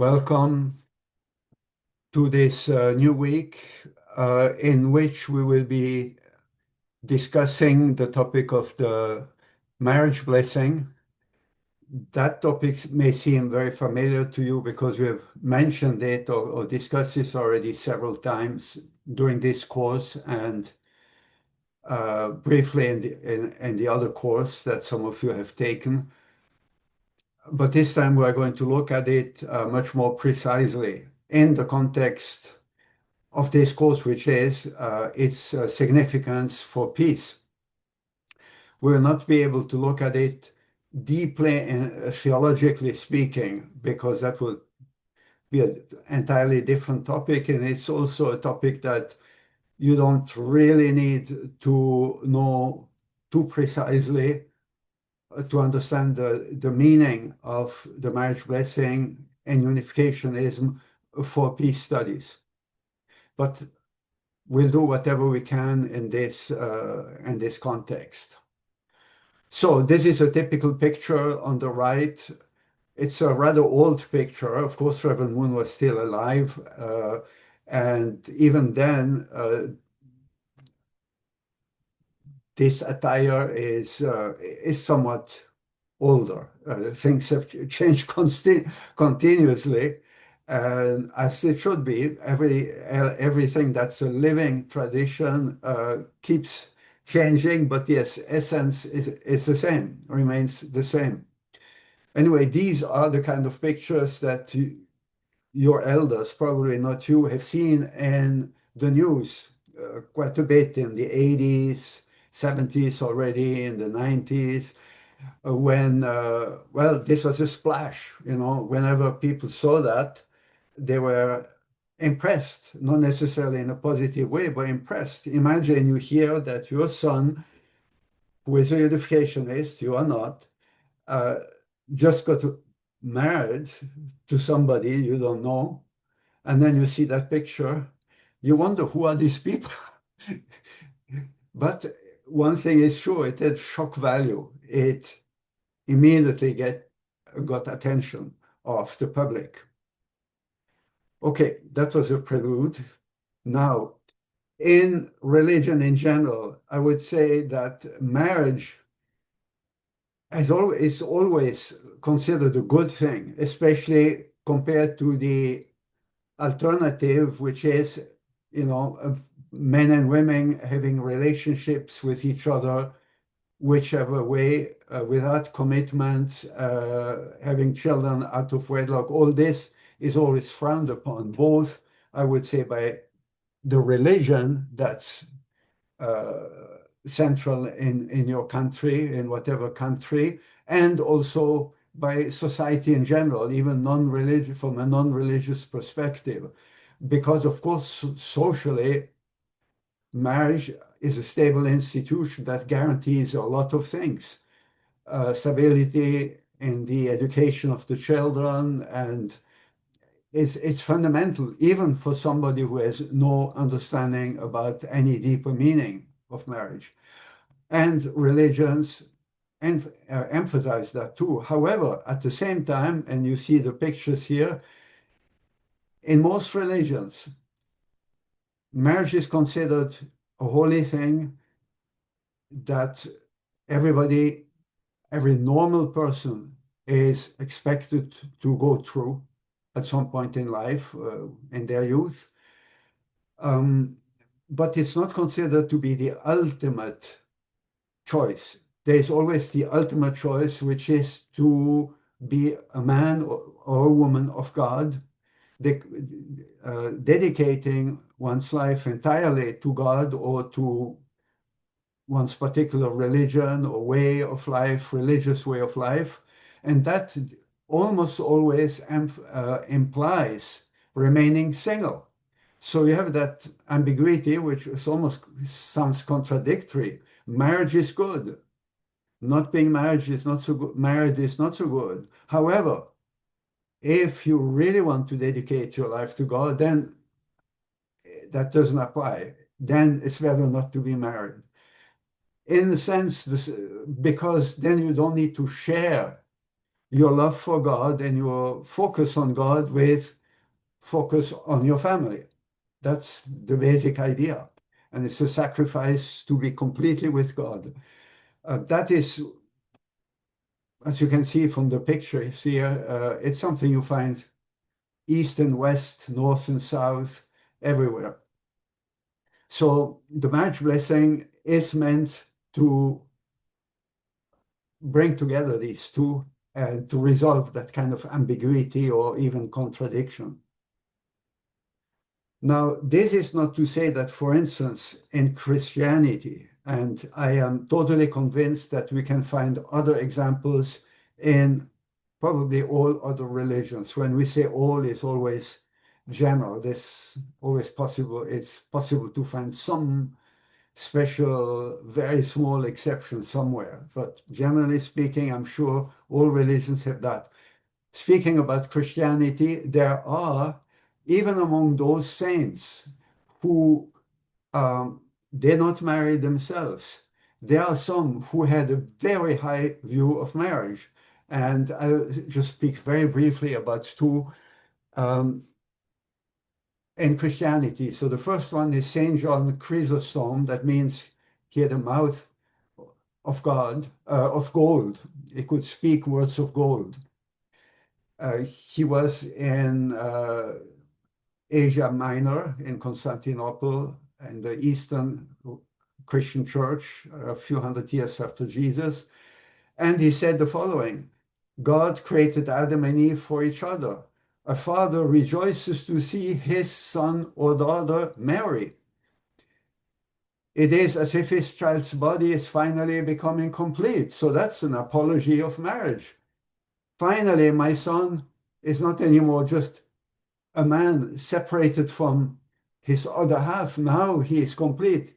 Welcome to this new week in which we will be discussing the topic of the marriage blessing. That topic may seem very familiar to you because we have mentioned it or discussed this already several times during this course and briefly in the other course that some of you have taken. But this time we're going to look at it much more precisely in the context of this course, which is its significance for peace. We will not be able to look at it deeply and theologically speaking, because that would be an entirely different topic. And it's also a topic that you don't really need to know too precisely to understand the meaning of the marriage blessing and unificationism for peace studies. But we'll do whatever we can in this context. So this is a typical picture on the right. It's a rather old picture. Of course, Reverend Moon was still alive. And even then, this attire is somewhat older. Things have changed continuously. And as it should be, everything that's a living tradition keeps changing, but yes, essence is the same, remains the same. Anyway, these are the kind of pictures that your elders, probably not you, have seen in the news quite a bit in the 80s, 70s already, in the 90s when, well, this was a splash, whenever people saw that, they were impressed, not necessarily in a positive way, but impressed. Imagine you hear that your son, who is a unificationist, you are not, uh, just got married to somebody you don't know, and then you see that picture, you wonder who are these people. But one thing is sure, it had shock value. It immediately got attention of the public. Okay, that was a prelude. Now, in religion in general, I would say that marriage is always considered a good thing, especially compared to the alternative, which is, men and women having relationships with each other whichever way, without commitments, having children out of wedlock. All this is always frowned upon, both, I would say, by the religion that's central in your country, in whatever country, and also by society in general, even non-religious, from a non-religious perspective. Because, of course, socially, marriage is a stable institution that guarantees a lot of things. Stability in the education of the children, and it's fundamental, even for somebody who has no understanding about any deeper meaning of marriage. And religions emphasize that too. However, at the same time, and you see the pictures here, in most religions, marriage is considered a holy thing that every normal person is expected to go through at some point in life, in their youth. But it's not considered to be the ultimate choice. There's always the ultimate choice, which is to be a man or a woman of God, dedicating one's life entirely to God or to one's particular religion or way of life, religious way of life. And that almost always implies remaining single. So you have that ambiguity, which is almost sounds contradictory. Marriage is good. Not being married is not so good. Married is not so good. However, if you really want to dedicate your life to God, then that doesn't apply. Then it's better not to be married. In a sense, because then you don't need to share your love for God and your focus on God with focus on your family. That's the basic idea. And it's a sacrifice to be completely with God. That is, as you can see from the picture here, it's something you find east and west, north and south, everywhere. So the marriage blessing is meant to bring together these two and to resolve that kind of ambiguity or even contradiction. Now, this is not to say that, for instance, in Christianity, and I am totally convinced that we can find other examples in probably all other religions. When we say all, it's always general. This always possible. It's possible to find some special, very small exception somewhere. But generally speaking, I'm sure all religions have that. Speaking about Christianity, there are, even among those saints who did not marry themselves, there are some who had a very high view of marriage. And I'll just speak very briefly about two um, in Christianity. So the first one is Saint John Chrysostom. That means he had a mouth of God, of gold. He could speak words of gold. He was in Asia Minor, in Constantinople, in the Eastern Christian Church, a few hundred years after Jesus. And he said the following: God created Adam and Eve for each other. A father rejoices to see his son or daughter marry. It is as if his child's body is finally becoming complete. So that's an apology of marriage. Finally, my son is not anymore just a man separated from his other half. Now he is complete.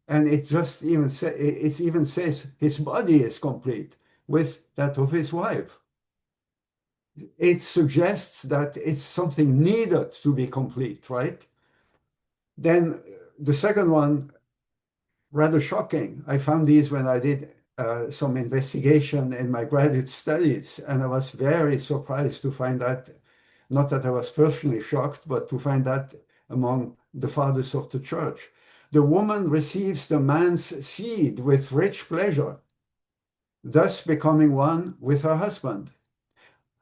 And it even says his body is complete with that of his wife. It suggests that it's something needed to be complete, right? Then the second one, rather shocking. I found these when I did some investigation in my graduate studies, and I was very surprised to find that, not that I was personally shocked, but to find that among the fathers of the church. The woman receives the man's seed with rich pleasure, thus becoming one with her husband.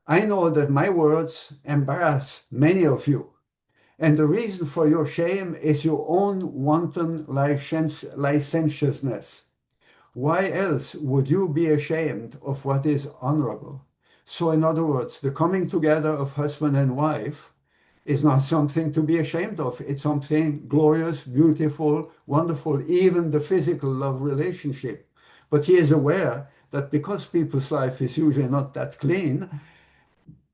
I know that my words embarrass many of you, and the reason for your shame is your own wanton licentiousness. Why else would you be ashamed of what is honorable? So, in other words, the coming together of husband and wife is not something to be ashamed of. It's something glorious, beautiful, wonderful, even the physical love relationship. But he is aware that because people's life is usually not that clean,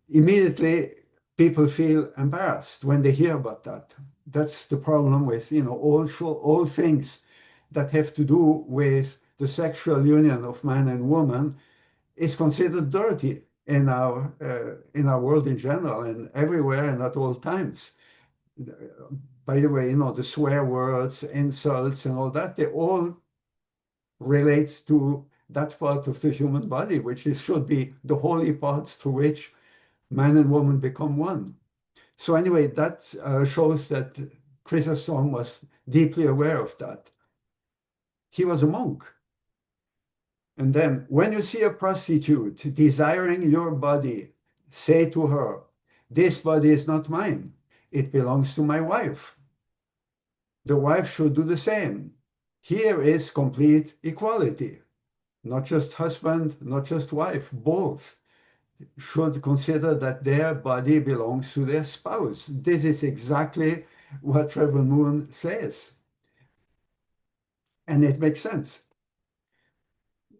immediately people feel embarrassed when they hear about that. That's the problem with, all things that have to do with the sexual union of man and woman is considered dirty in our world in general and everywhere and at all times. By the way, the swear words, insults, and all that, they all relate to that part of the human body, which should be the holy parts through which man and woman become one. So anyway, that shows that Chrysostom was deeply aware of that. He was a monk. And then, when you see a prostitute desiring your body, say to her, this body is not mine. It belongs to my wife. The wife should do the same. Here is complete equality. Not just husband, not just wife, both should consider that their body belongs to their spouse. This is exactly what Reverend Moon says. And it makes sense.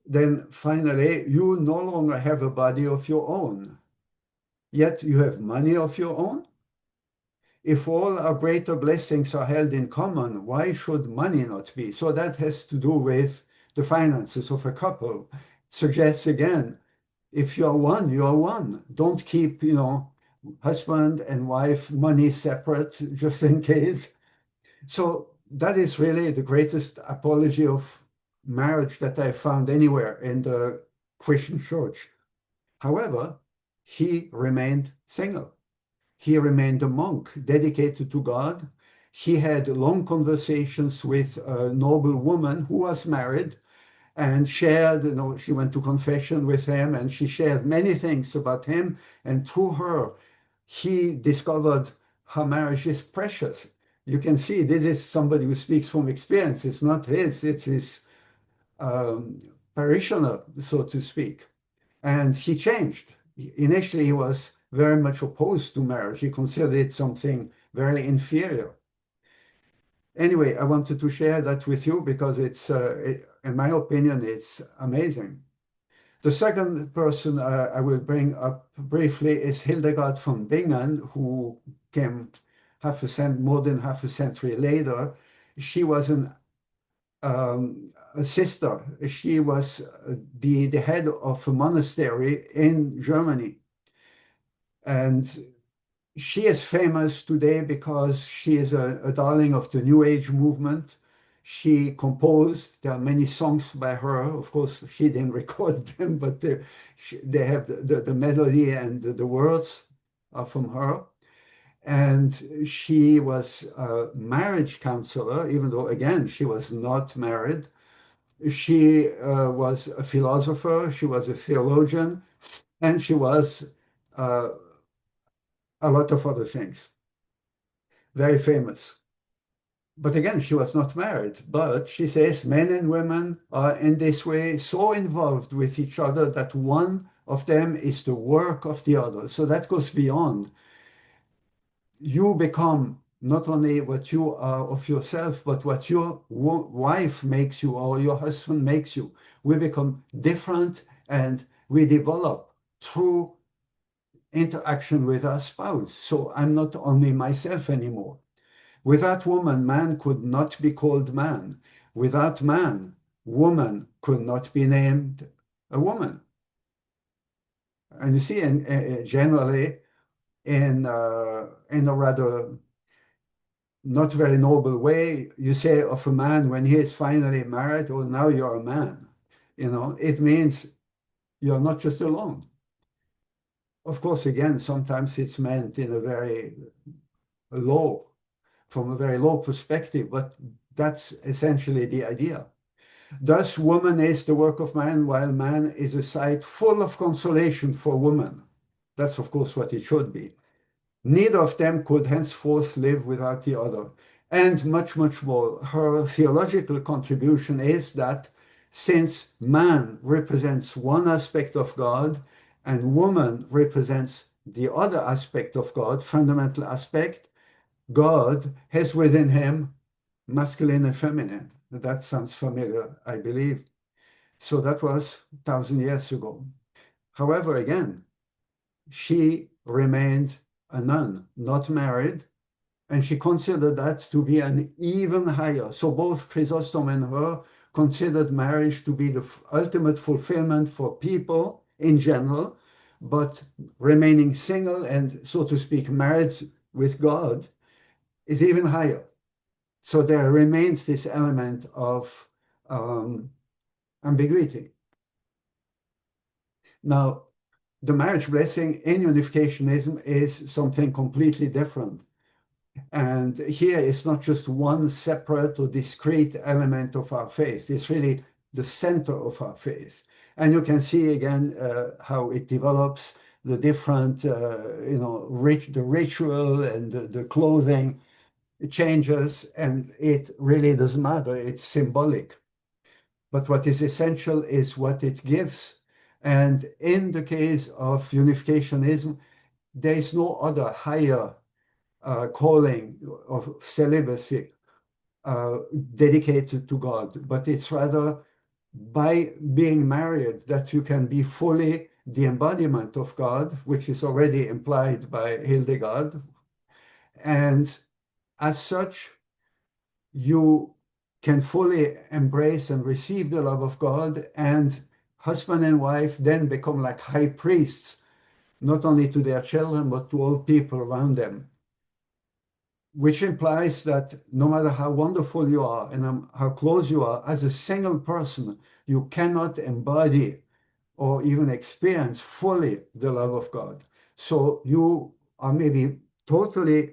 Then finally, you no longer have a body of your own, yet you have money of your own. If all our greater blessings are held in common, why should money not be? So that has to do with the finances of a couple. It suggests again, if you're one, you're one. Don't keep, husband and wife money separate just in case. So that is really the greatest apology of marriage that I found anywhere in the Christian church. However, he remained single. He remained a monk dedicated to God. He had long conversations with a noble woman who was married and shared, she went to confession with him and she shared many things about him. And through her, he discovered her marriage is precious. You can see this is somebody who speaks from experience. It's not it's his um, parishioner, so to speak. And he changed. Initially, he was very much opposed to marriage. He considered it something very inferior. Anyway, I wanted to share that with you because in my opinion, it's amazing. The second person I will bring up briefly is Hildegard von Bingen, who came more than half a century later. She was a sister. She was the head of a monastery in Germany. And she is famous today because she is a darling of the New Age movement. She composed, there are many songs by her. Of course, she didn't record them, but they have the melody and the words are from her. And she was a marriage counselor, even though, again, she was not married. She was a philosopher, she was a theologian, and she was uh, a lot of other things. Very famous. But again, she was not married. But she says men and women are in this way so involved with each other that one of them is the work of the other. So that goes beyond. You become not only what you are of yourself, but what your wife makes you or your husband makes you. We become different and we develop through interaction with our spouse. So I'm not only myself anymore. Without woman, man could not be called man. Without man, woman could not be named a woman. And you see, generally, in a rather not very noble way, you say of a man when he is finally married, "Oh, now you're a man." It means you're not just alone. Of course, again, sometimes it's meant in a very low, from a very low perspective, but that's essentially the idea. Thus, woman is the work of man, while man is a site full of consolation for woman. That's, of course, what it should be. Neither of them could henceforth live without the other. And much, much more. Her theological contribution is that since man represents one aspect of God and woman represents the other aspect of God, fundamental aspect, God has within him masculine and feminine. That sounds familiar, I believe. So that was 1,000 years ago. However, again, she remained a nun, not married, and she considered that to be an even higher. So both Chrysostom and her considered marriage to be the ultimate fulfillment for people in general, but remaining single and, so to speak, married with God is even higher. So there remains this element of um, ambiguity. Now, the marriage blessing in Unificationism is something completely different. And here it's not just one separate or discrete element of our faith, it's really the center of our faith. And you can see again how it develops, the different, the ritual and the clothing changes, and it really doesn't matter, it's symbolic. But what is essential is what it gives. And in the case of Unificationism, there is no other higher calling of celibacy dedicated to God, but it's rather by being married that you can be fully the embodiment of God, which is already implied by Hildegard. And as such, you can fully embrace and receive the love of God, and husband and wife then become like high priests, not only to their children, but to all people around them, which implies that no matter how wonderful you are and how close you are, as a single person, you cannot embody or even experience fully the love of God. So you are maybe totally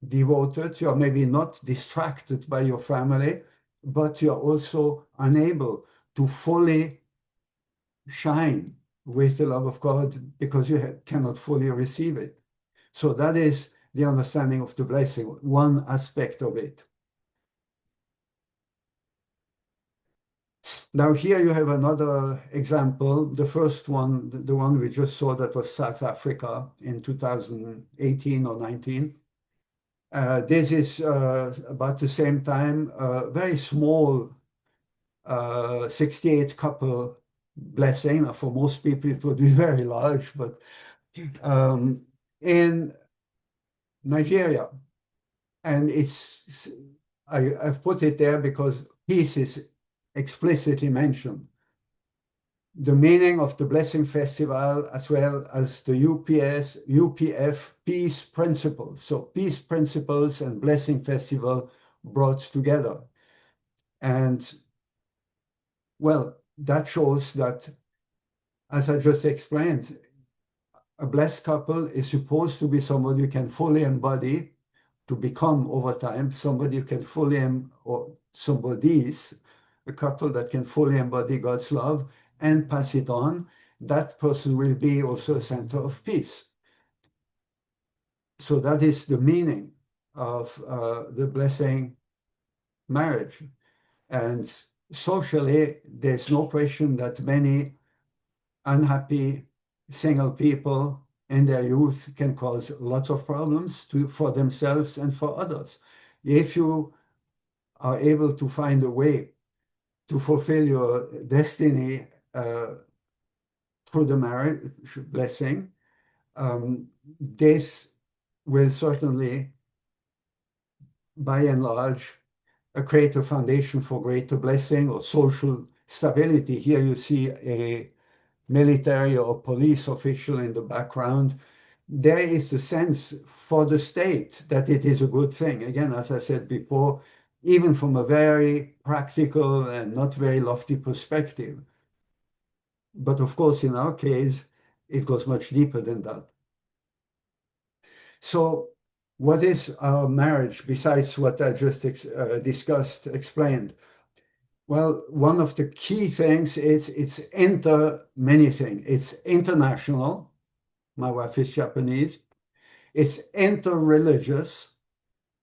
devoted, you are maybe not distracted by your family, but you are also unable to fully shine with the love of God because you cannot fully receive it. So that is the understanding of the blessing, one aspect of it. Now here you have another example. The first one, the one we just saw, that was South Africa in 2018 or 19. This is about the same time, very small 68 couple blessing. Now, for most people, it would be very large, but um, in Nigeria, and I've put it there because peace is explicitly mentioned. The meaning of the Blessing Festival, as well as the UPF peace principles. So peace principles and Blessing Festival brought together. And well, that shows that, as I just explained, a blessed couple is supposed to be somebody you can fully embody, to become over time somebody you can fully, or somebody's, a couple that can fully embody God's love and pass it on. That person will be also a center of peace. So that is the meaning of the blessing marriage. And socially, there's no question that many unhappy single people in their youth can cause lots of problems for themselves and for others. If you are able to find a way to fulfill your destiny through the marriage blessing, this will certainly, by and large, create a foundation for greater blessing or social stability. Here you see a military or police official in the background. There is a sense for the state that it is a good thing. Again, as I said before, even from a very practical and not very lofty perspective. But of course, in our case, it goes much deeper than that. So what is our marriage besides what I just discussed, explained? Well, one of the key things is it's many things. It's international. My wife is Japanese. It's interreligious.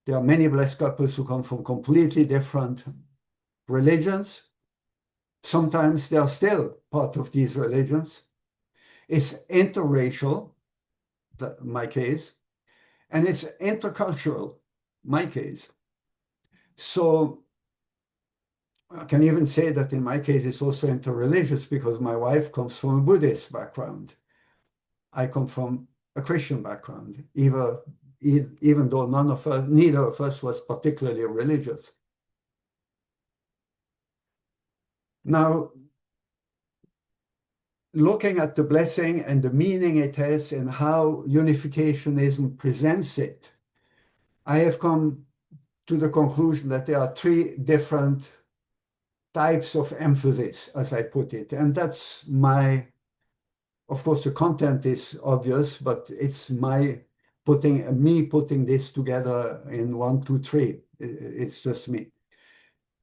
There are many blessed couples who come from completely different religions. Sometimes they are still part of these religions. It's interracial, my case, and it's intercultural, my case. So I can even say that in my case, it's also interreligious because my wife comes from a Buddhist background. I come from a Christian background, even though neither of us was particularly religious. Now, looking at the blessing and the meaning it has and how Unificationism presents it, I have come to the conclusion that there are three different types of emphasis, as I put it. And that's of course, the content is obvious, but it's me putting this together in one, two, three. It's just me.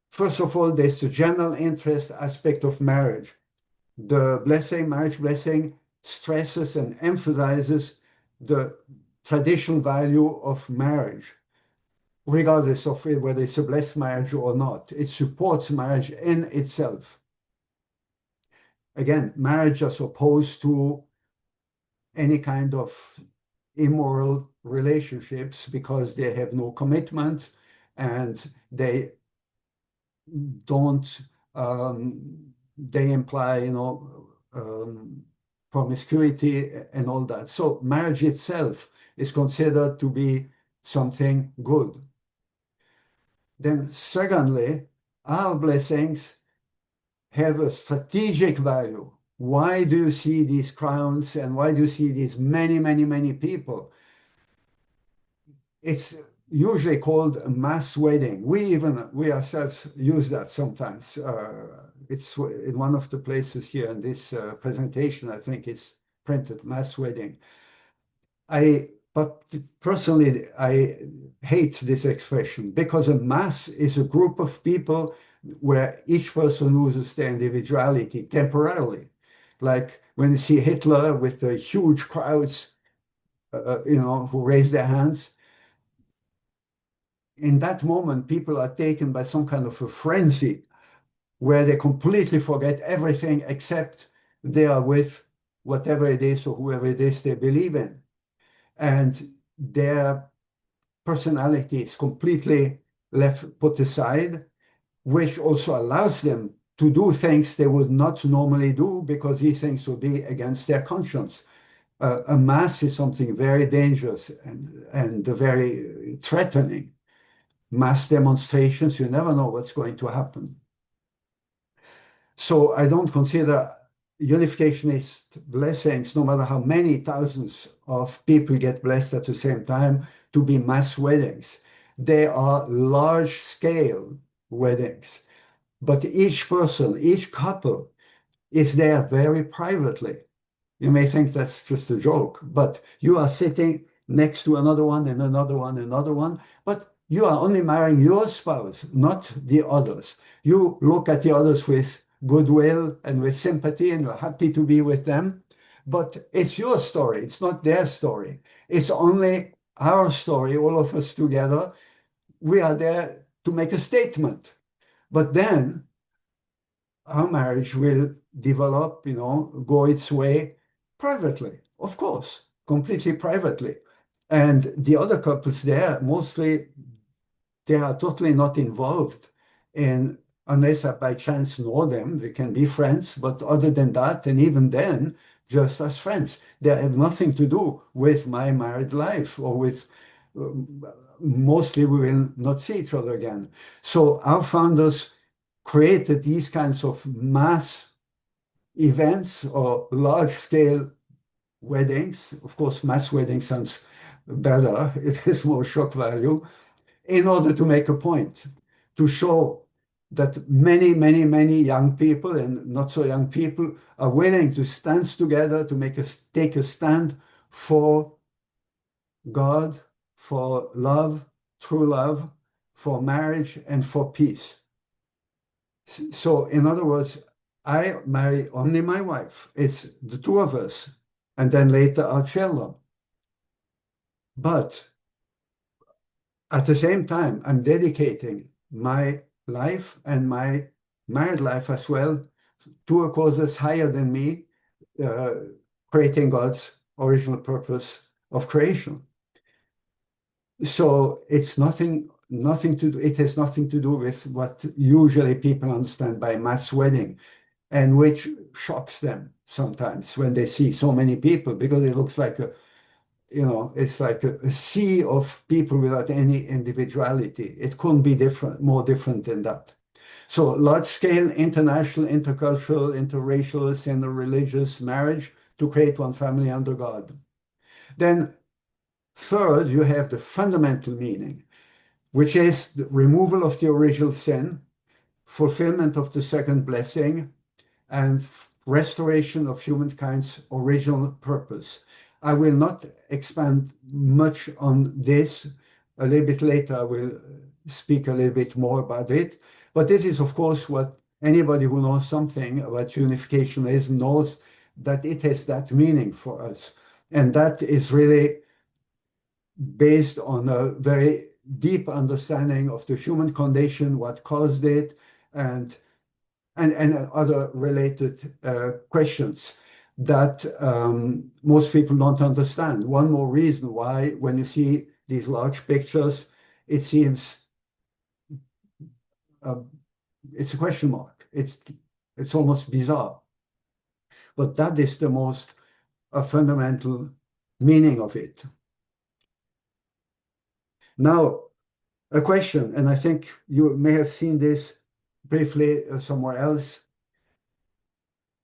First of all, there's the general interest aspect of marriage. The marriage blessing, stresses and emphasizes the traditional value of marriage, regardless of whether it's a blessed marriage or not. It supports marriage in itself. Again, marriage as opposed to any kind of immoral relationships because they have no commitment and they don't, they imply, promiscuity and all that. So marriage itself is considered to be something good. Then secondly, our blessings have a strategic value. Why do you see these crowns and why do you see these many, many, many people? It's usually called a mass wedding. We ourselves use that sometimes. it's in one of the places here in this presentation. I think it's printed mass wedding. But personally, I hate this expression because a mass is a group of people where each person loses their individuality temporarily. Like when you see Hitler with the huge crowds, who raise their hands, in that moment, people are taken by some kind of a frenzy where they completely forget everything except they are with whatever it is or whoever it is they believe in. And their personality is completely put aside, which also allows them to do things they would not normally do because these things would be against their conscience. A mass is something very dangerous and very threatening. Mass demonstrations, you never know what's going to happen. So I don't consider unificationist blessings, no matter how many thousands of people get blessed at the same time, to be mass weddings. They are large scale weddings, but each person, each couple is there very privately. You may think that's just a joke, but you are sitting next to another one and another one, and another one, but you are only marrying your spouse, not the others. You look at the others with goodwill and with sympathy, and you're happy to be with them. But it's your story, it's not their story. It's only our story, all of us together. We are there to make a statement. But then our marriage will develop, go its way privately, of course, completely privately. And the other couples there, mostly they are totally not involved in, unless I by chance know them, they can be friends, but other than that, and even then, just as friends. They have nothing to do with my married life or with, mostly we will not see each other again. So our founders created these kinds of mass events or large scale weddings. Of course, mass wedding sounds better, it has more shock value, in order to make a point, to show that many, many, many young people and not so young people are willing to stand together to take a stand for God, for love, true love, for marriage, and for peace. So, in other words, I marry only my wife. It's the two of us, and then later our children. But at the same time, I'm dedicating my life and my married life as well to a cause that's higher than me, uh, creating God's original purpose of creation. So it's nothing to do, it has nothing to do with what usually people understand by mass wedding, and which shocks them sometimes when they see so many people, because it looks like it's like a sea of people without any individuality. It couldn't be more different than that. So large scale international, intercultural, interracial, interreligious marriage to create one family under God. Then third, you have the fundamental meaning, which is the removal of the original sin, fulfillment of the second blessing, and restoration of humankind's original purpose. I will not expand much on this. A little bit later, I will speak a little bit more about it. But this is, of course, what anybody who knows something about unificationism knows, that it has that meaning for us. And that is really based on a very deep understanding of the human condition, what caused it, and other related questions that most people don't understand. One more reason why, when you see these large pictures, it seems uh, it's a question mark. It's almost bizarre. But that is the most fundamental meaning of it. Now, a question, and I think you may have seen this briefly somewhere else.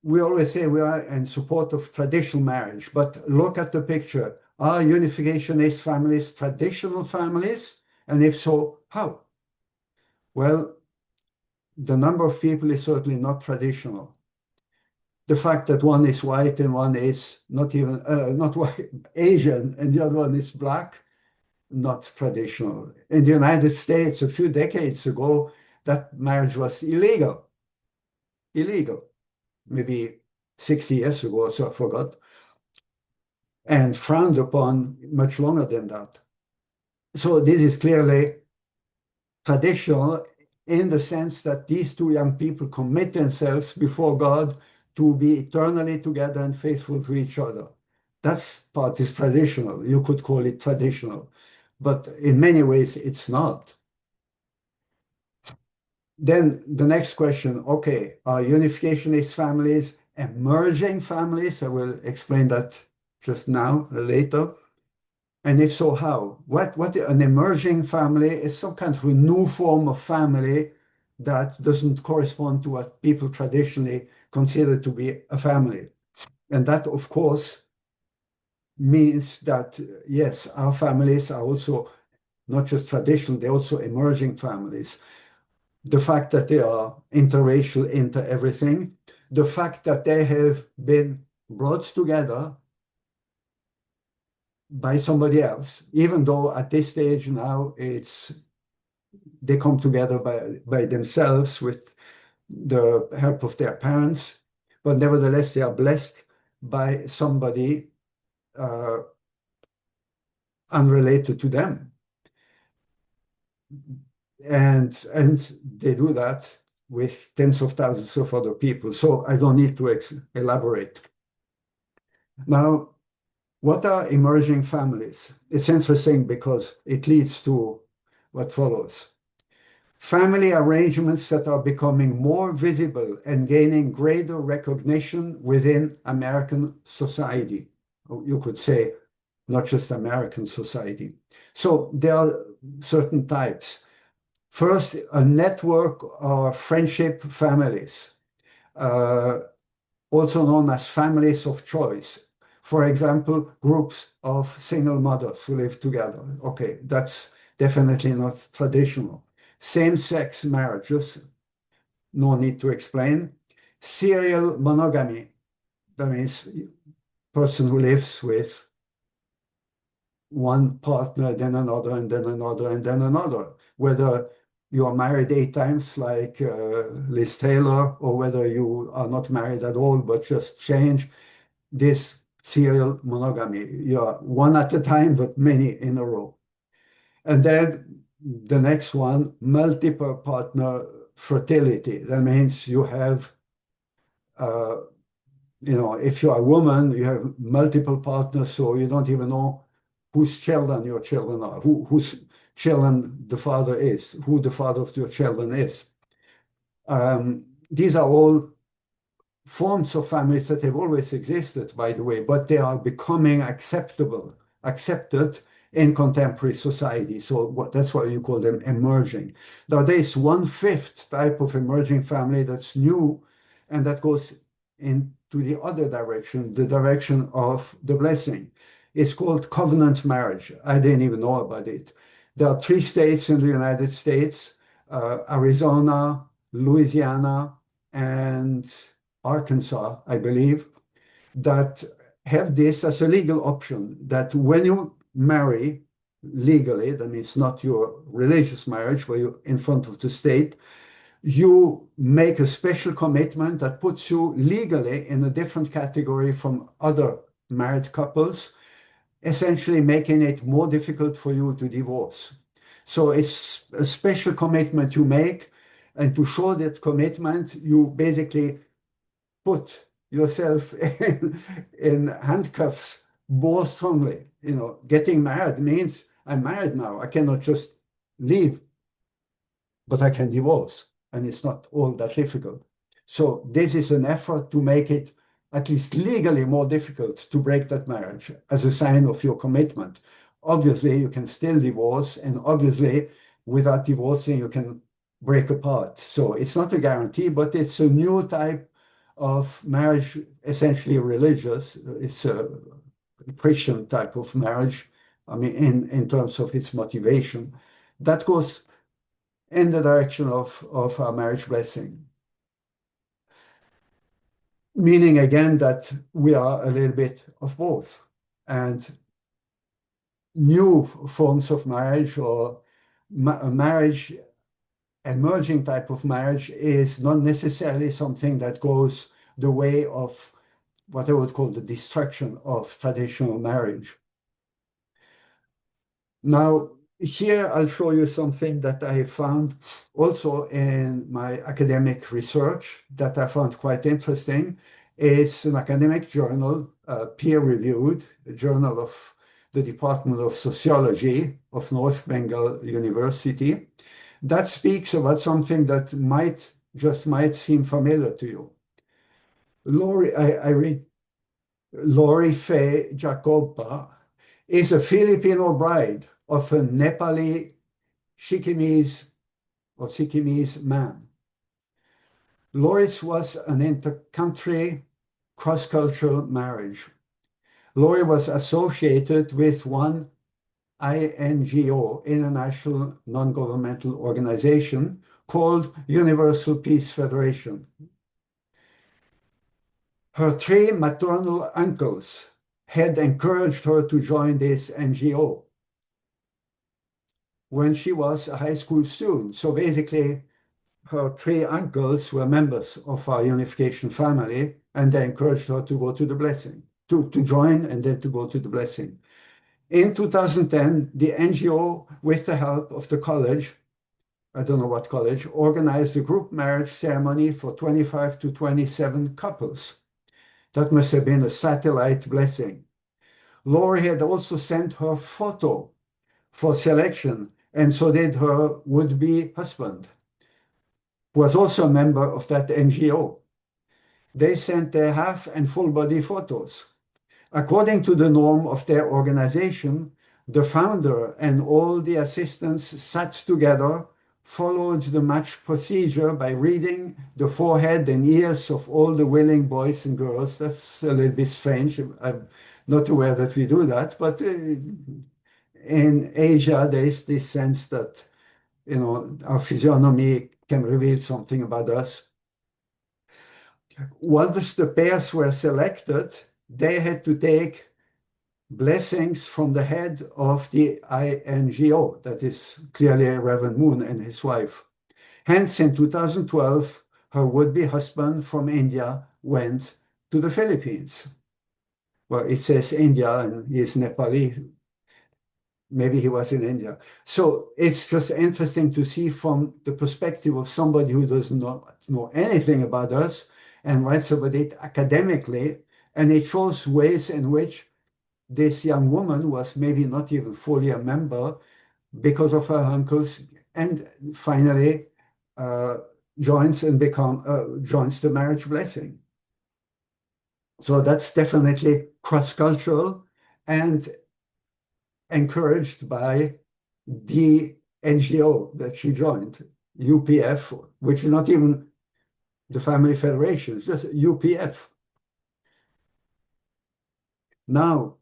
We always say we are in support of traditional marriage, but look at the picture. Are unificationist families traditional families? And if so, how? Well, the number of people is certainly not traditional. The fact that one is white and one is not even not white, Asian, and the other one is black, not traditional. In the United States, a few decades ago, that marriage was illegal, illegal, maybe 60 years ago, so I forgot, and frowned upon much longer than that. So this is clearly traditional in the sense that these two young people commit themselves before God to be eternally together and faithful to each other. That's part is traditional. You could call it traditional, but in many ways it's not. Then the next question, okay, are unificationist families emerging families? I will explain that just now, later. And if so, how? What an emerging family is some kind of a new form of family that doesn't correspond to what people traditionally consider to be a family. And that, of course, means that, yes, our families are also not just traditional, they're also emerging families. The fact that they are interracial into everything, the fact that they have been brought together by somebody else, even though at this stage now they come together by themselves with the help of their parents, but nevertheless they are blessed by somebody uh, unrelated to them. And they do that with tens of thousands of other people. So I don't need to elaborate. Now, what are emerging families? It's interesting because it leads to what follows. Family arrangements that are becoming more visible and gaining greater recognition within American society. You could say not just American society. So there are certain types. First, a network of friendship families, uh, also known as families of choice. For example, groups of single mothers who live together. Okay, that's definitely not traditional. Same-sex marriages, no need to explain. Serial monogamy, that means person who lives with one partner, then another, and then another, and then another. Whether you are married 8 times like Liz Taylor, or whether you are not married at all, but just change this serial monogamy. You are one at a time, but many in a row. And then the next one, multiple partner fertility. That means you have, uh, if you are a woman, you have multiple partners, so you don't even know whose children your children are, whose children the father is, who the father of your children is. These are all forms of families that have always existed, by the way, but they are becoming accepted in contemporary society. So that's why you call them emerging. Now, there is one-fifth type of emerging family that's new, and that goes into the other direction, the direction of the blessing. It's called covenant marriage. I didn't even know about it. There are 3 states in the United States, Arizona, Louisiana, and Arkansas, I believe, that have this as a legal option, that when you marry legally, that means not your religious marriage where you're in front of the state, you make a special commitment that puts you legally in a different category from other married couples, essentially making it more difficult for you to divorce. So it's a special commitment you make, and to show that commitment, you basically put yourself in handcuffs more strongly. Getting married means I'm married now. I cannot just leave, but I can divorce, and it's not all that difficult. So this is an effort to make it at least legally more difficult to break that marriage as a sign of your commitment. Obviously, you can still divorce, and obviously, without divorcing, you can break apart. So it's not a guarantee, but it's a new type of marriage, essentially religious. It's a Christian type of marriage, I mean, in terms of its motivation. That goes in the direction of a marriage blessing. Meaning again that we are a little bit of both. And new forms of marriage or marriage, emerging type of marriage is not necessarily something that goes the way of what I would call the destruction of traditional marriage. Now, here I'll show you something that I found also in my academic research that I found quite interesting. It's an academic journal, peer-reviewed, a journal of the Department of Sociology of North Bengal University, that speaks about something that might seem familiar to you. I read Lori Faye Jacoba is a Filipino bride of a Nepali Sikkimese man. Lori's was an inter-country cross-cultural marriage. Lori was associated with one INGO, International Non-Governmental Organization, called Universal Peace Federation. Her three maternal uncles had encouraged her to join this NGO when she was a high school student. So basically, her three uncles were members of our unification family, and they encouraged her to go to the blessing, to join and then to go to the blessing. In 2010, the NGO, with the help of the college, I don't know what college, organized a group marriage ceremony for 25 to 27 couples. That must have been a satellite blessing. Lori had also sent her photo for selection, and so did her would-be husband, who was also a member of that NGO. They sent their half and full body photos. According to the norm of their organization, the founder and all the assistants sat together, followed the match procedure by reading the forehead and ears of all the willing boys and girls. That's a little bit strange. I'm not aware that we do that, but in Asia, there is this sense that, our physiognomy can reveal something about us. Once the pairs were selected, they had to take blessings from the head of the INGO, that is clearly Reverend Moon and his wife. Hence, in 2012, her would-be husband from India went to the Philippines. Well, it says India and he is Nepali. Maybe he was in India. So it's just interesting to see from the perspective of somebody who does not know anything about us and writes about it academically. And it shows ways in which this young woman was maybe not even fully a member because of her uncles, and finally joins the marriage blessing. So that's definitely cross-cultural and encouraged by the NGO that she joined, UPF, which is not even the Family Federation, it's just UPF. Now,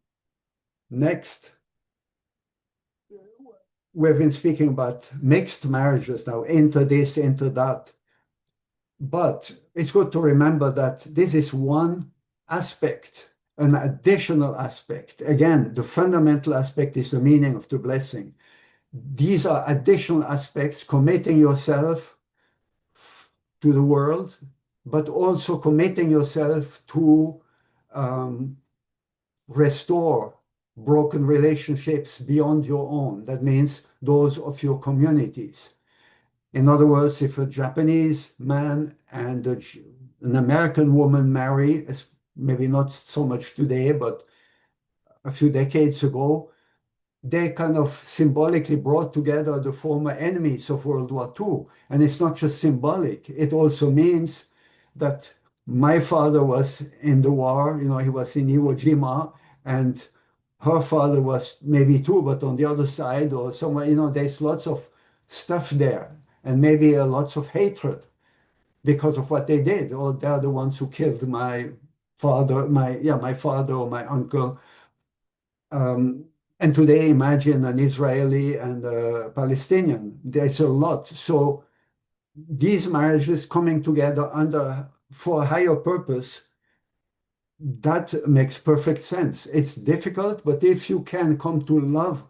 next, we've been speaking about mixed marriages now, into this, into that. But it's good to remember that this is one aspect, an additional aspect. Again, the fundamental aspect is the meaning of the blessing. These are additional aspects, committing yourself to the world, but also committing yourself to restore broken relationships beyond your own. That means those of your communities. In other words, if a Japanese man and an American woman marry, maybe not so much today, but a few decades ago, they kind of symbolically brought together the former enemies of World War II. And it's not just symbolic, it also means that my father was in the war, he was in Iwo Jima, and her father was maybe too, but on the other side or somewhere, there's lots of stuff there, and maybe lots of hatred because of what they did. Or they're the ones who killed my father or my uncle. And today, imagine an Israeli and a Palestinian. There's a lot. So these marriages coming together under for a higher purpose, that makes perfect sense. It's difficult, but if you can come to love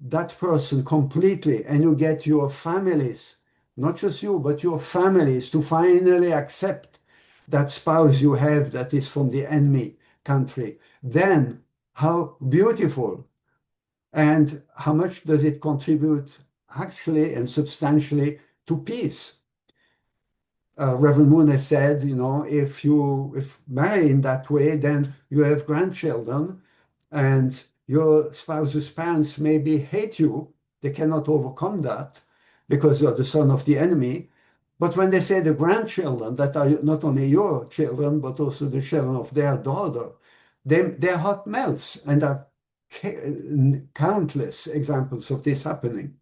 that person completely and you get your families, not just you, but your families to finally accept that spouse you have that is from the enemy country, then how beautiful and how much does it contribute actually and substantially to peace? Reverend Moon has said, you know, if marry in that way, then you have grandchildren, and your spouse's parents maybe hate you. They cannot overcome that because you're the son of the enemy. But when they say the grandchildren that are not only your children but also the children of their daughter, their heart melts, and there are countless examples of this happening.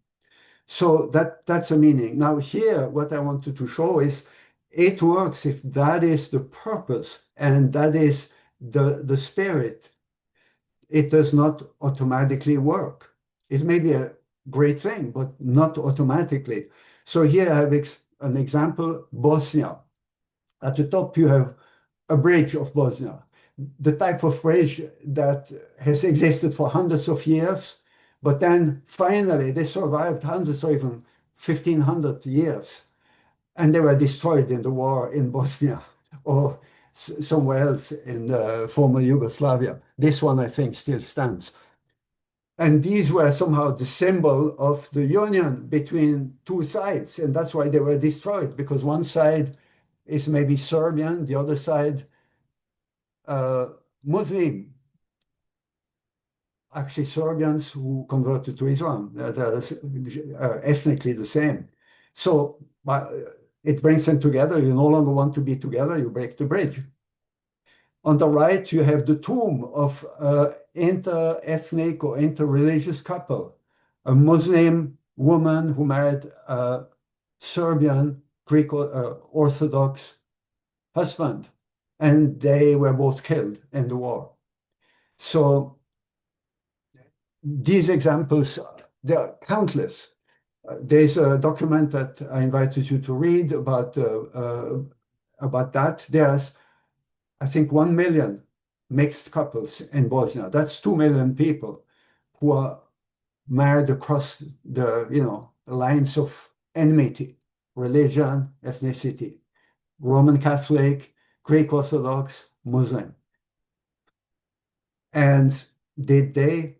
So that's a meaning. Now here, what I wanted to show is it works if that is the purpose and that is the spirit. It does not automatically work. It may be a great thing, but not automatically. So here I have an example, Bosnia. At the top, you have a bridge of Bosnia, the type of bridge that has existed for hundreds of years, but then finally they survived hundreds or even 1500 years, and they were destroyed in the war in Bosnia or somewhere else in the former Yugoslavia. This one, I think, still stands. And these were somehow the symbol of the union between two sides. And that's why they were destroyed, because one side is maybe Serbian, the other side uh, Muslim, actually Serbians who converted to Islam. They're ethnically the same. So it brings them together. You no longer want to be together, you break the bridge. On the right, you have the tomb of inter-ethnic or inter-religious couple, a Muslim woman who married a Serbian Greek Orthodox husband, and they were both killed in the war. So these examples, there are countless. There's a document that I invited you to read about that. There's, I think, 1 million mixed couples in Bosnia. That's 2 million people who are married across the, lines of enmity, religion, ethnicity, Roman Catholic, Greek Orthodox, Muslim. And did they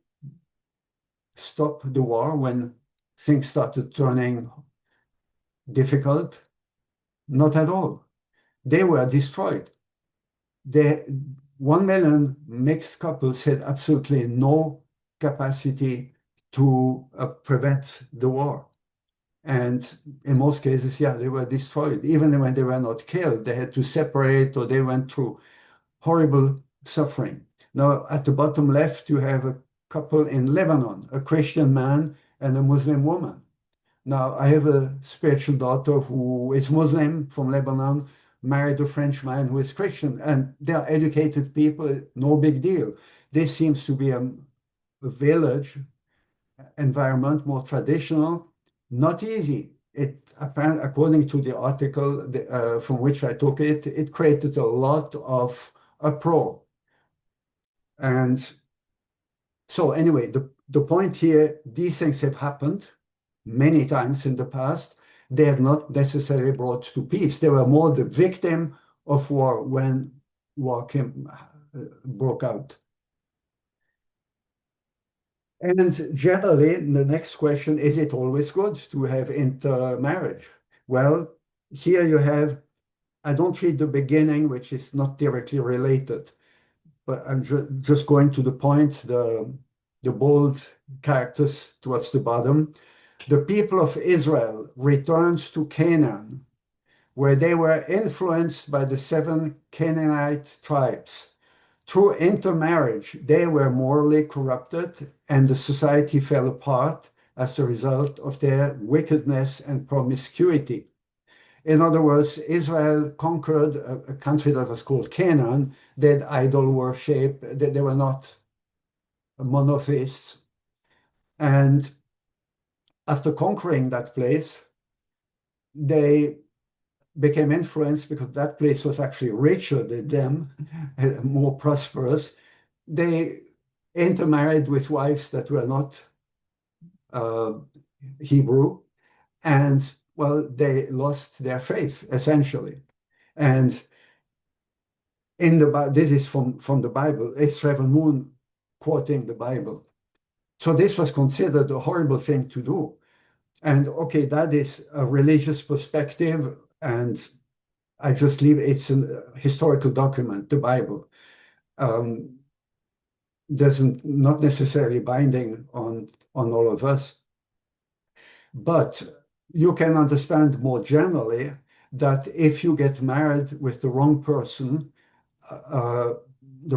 stop the war when things started turning difficult? Not at all. They were destroyed. The 1 million mixed couples had absolutely no capacity to prevent the war. And in most cases, yeah, they were destroyed. Even when they were not killed, they had to separate or they went through horrible suffering. Now, at the bottom left, you have a couple in Lebanon, a Christian man and a Muslim woman. Now, I have a spiritual daughter who is Muslim from Lebanon, married a French man who is Christian, and they are educated people, no big deal. This seems to be a village environment, more traditional, not easy. It apparently, according to the article from which I took it, it created a lot of uproar. And so anyway, the point here, these things have happened many times in the past. They have not necessarily brought to peace. They were more the victim of war when war broke out. And generally, the next question, is it always good to have intermarriage? Well, here you have, I don't read the beginning, which is not directly related, but I'm just going to the point, the bold characters towards the bottom. The people of Israel returned to Canaan, where they were influenced by the 7 Canaanite tribes. Through intermarriage, they were morally corrupted, and the society fell apart as a result of their wickedness and promiscuity. In other words, Israel conquered a country that was called Canaan. They had idol worship. They were not monotheists. And after conquering that place, they became influenced because that place was actually richer than them, more prosperous. They intermarried with wives that were not uh, Hebrew, and well, they lost their faith essentially. And in the this is from the Bible. It's Reverend Moon quoting the Bible. So this was considered a horrible thing to do. And okay, that is a religious perspective, and I just leave it's a historical document, the Bible. Um, doesn't not necessarily binding on all of us, but you can understand more generally that if you get married with uh, the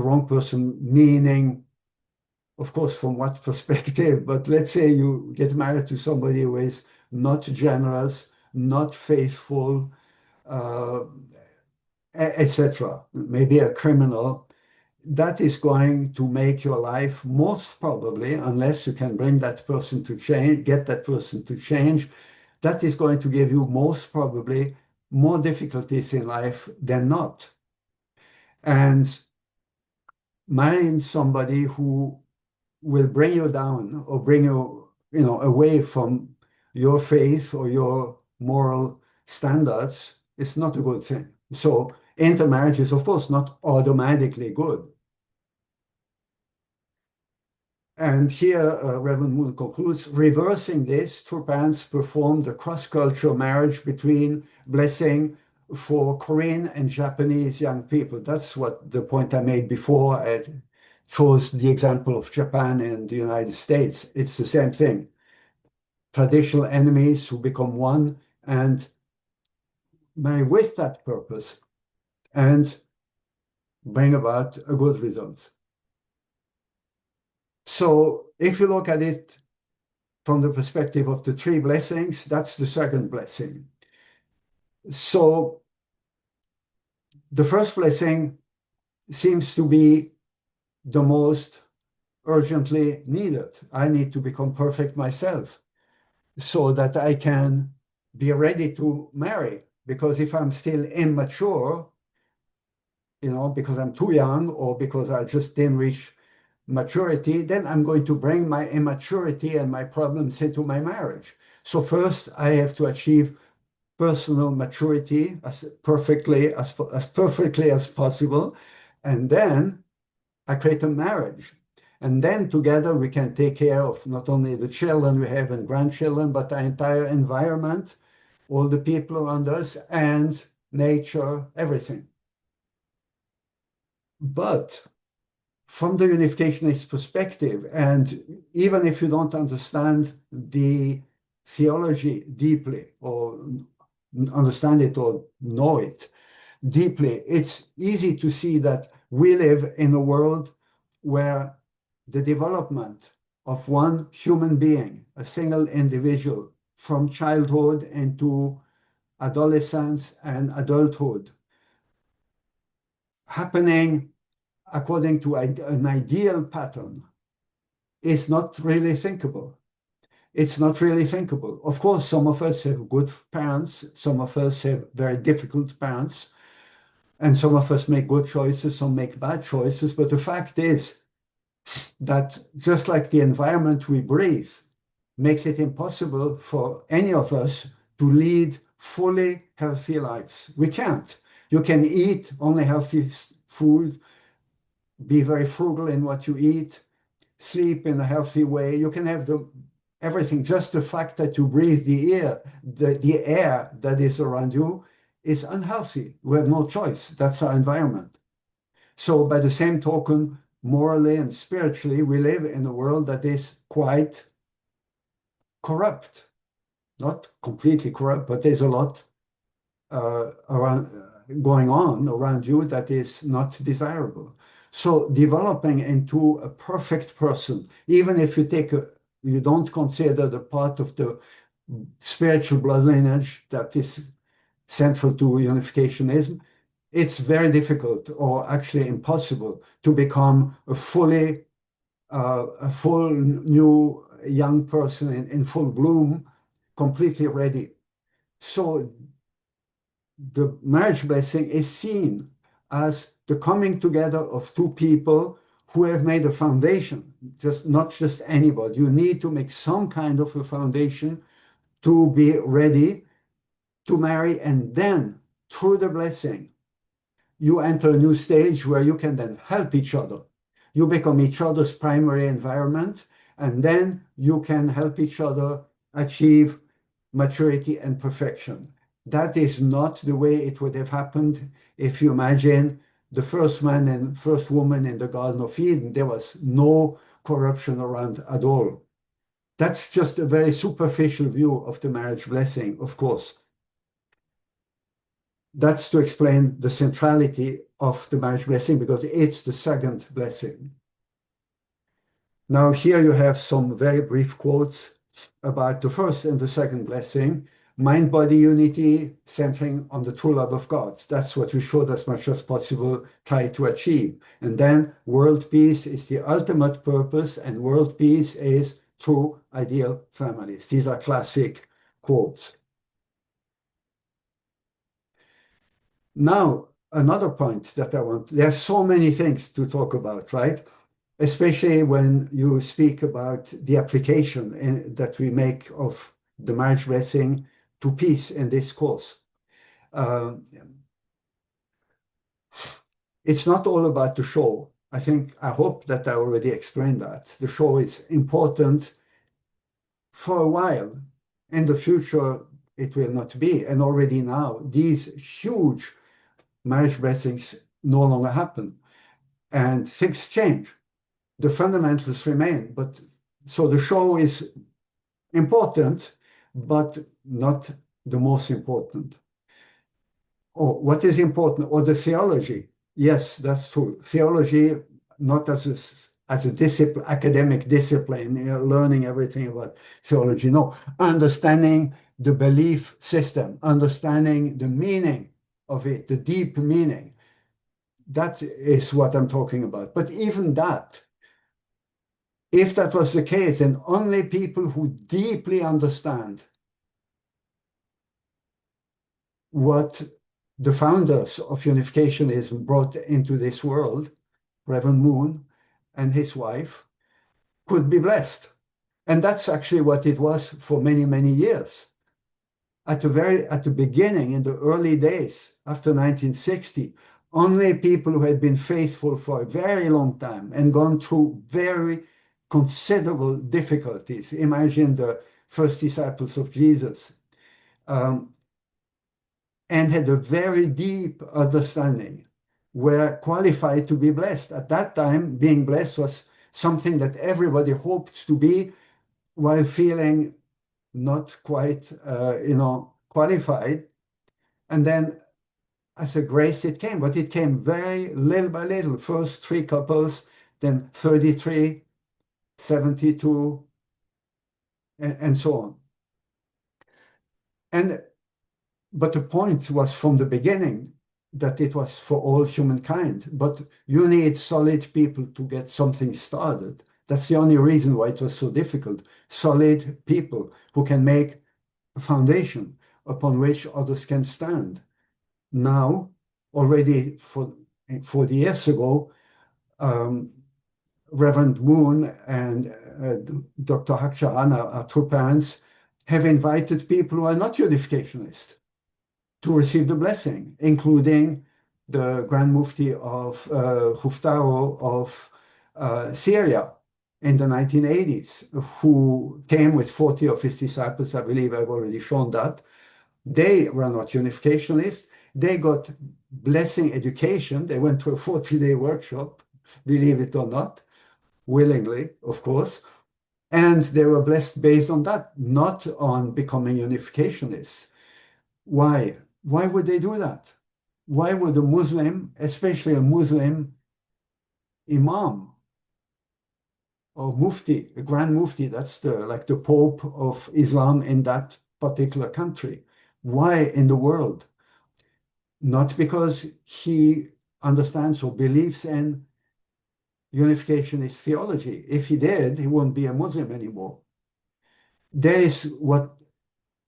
wrong person meaning, of course, from what perspective, but let's say you get married to somebody who is not generous, not faithful, uh, etc., maybe a criminal, that is going to make your life most probably, unless you can bring that person to change, get that person to change, that is going to give you most probably more difficulties in life than not. And marrying somebody who will bring you down or bring you, away from your faith or your moral standards is not a good thing. So intermarriage is, of course, not automatically good. And here, Reverend Moon concludes, reversing this, two parents performed a cross-cultural marriage between blessing for Korean and Japanese young people. That's what the point I made before. I chose the example of Japan and the United States. It's the same thing. Traditional enemies who become one and marry with that purpose and bring about a good result. So if you look at it from the perspective of the three blessings, that's the second blessing. So the first blessing seems to be the most urgently needed. I need to become perfect myself so that I can be ready to marry. Because if I'm still immature, because I'm too young or because I just didn't reach maturity, then I'm going to bring my immaturity and my problems into my marriage. So first, I have to achieve personal maturity as perfectly as possible, and then I create a marriage. And then together we can take care of not only the children we have and grandchildren, but the entire environment, all the people around us, and nature, everything. But from the unificationist perspective, and even if you don't understand the theology deeply or understand it or know it deeply, it's easy to see that we live in a world where the development of one human being, a single individual, from childhood into adolescence and adulthood, happening according to an ideal pattern is not really thinkable. It's not really thinkable. Of course, some of us have good parents, some of us have very difficult parents, and some of us make good choices, some make bad choices. But the fact is that just like the environment we breathe makes it impossible for any of us to lead fully healthy lives. We can't. You can eat only healthy food, be very frugal in what you eat, sleep in a healthy way. You can have everything. Just the fact that you breathe the air that is around you is unhealthy. We have no choice. That's our environment. So by the same token, morally and spiritually, we live in a world that is quite corrupt. Not completely corrupt, but there's a lot around going on around you that is not desirable. So developing into a perfect person, even if you don't consider the part of the spiritual blood lineage that is central to unificationism, it's very difficult or actually impossible to become a full new young person in full bloom, completely ready. So the marriage blessing is seen as the coming together of two people who have made a foundation, just not just anybody. You need to make some kind of a foundation to be ready to marry, and then through the blessing, you enter a new stage where you can then help each other. You become each other's primary environment, and then you can help each other achieve maturity and perfection. That is not the way it would have happened if you imagine the first man and first woman in the Garden of Eden. There was no corruption around at all. That's just a very superficial view of the marriage blessing, of course. That's to explain the centrality of the marriage blessing because it's the second blessing. Now, here you have some very brief quotes about the first and the second blessing. Mind body unity centering on the true love of God. That's what we should, as much as possible, try to achieve. And then world peace is the ultimate purpose, and world peace is true ideal families. These are classic quotes. Now, another point that I want, there are so many things to talk about, right? Especially when you speak about the application that we make of the marriage blessing to peace in this course. Uh, it's not all about the show. I hope that I already explained that. The show is important for a while. In the future, it will not be. And already now, these huge marriage blessings no longer happen. And things change. The fundamentals remain. But so the show is important, but not the most important. Oh, what is important? Or the theology. Yes, that's true. Theology, not as a discipline, academic discipline, learning everything about theology. No, understanding the belief system, understanding the meaning of it, the deep meaning. That is what I'm talking about. But even that, if that was the case, and only people who deeply understand what the founders of Unificationism brought into this world, Reverend Moon and his wife, could be blessed. And that's actually what it was for many, many years. At the beginning, in the early days, after 1960, only people who had been faithful for a very long time and gone through very considerable difficulties. Imagine the first disciples of Jesus, and had a very deep understanding, were qualified to be blessed. At that time, being blessed was something that everybody hoped to be while feeling not quite, qualified. And then as a grace it came, but it came very little by little. First 3 couples, then 33, 72, and so on. But the point was from the beginning that it was for all humankind. But you need solid people to get something started. That's the only reason why it was so difficult. Solid people who can make a foundation upon which others can stand. Now, already 40 years ago, Reverend Moon and Dr. Hakcharan, our two parents, have invited people who are not unificationists to receive the blessing, including the Grand Mufti of Huftaro of Syria in the 1980s, who came with 40 of his disciples. I believe I've already shown that. They were not unificationists. They got blessing education. They went to a 40-day workshop, believe it or not, willingly, of course. And they were blessed based on that, not on becoming unificationists. Why? Why would they do that? Why would a Muslim, especially a Muslim imam or mufti, a grand mufti, that's like the Pope of Islam in that particular country, why in the world? Not because he understands or believes in unificationist theology. If he did, he wouldn't be a Muslim anymore. there is what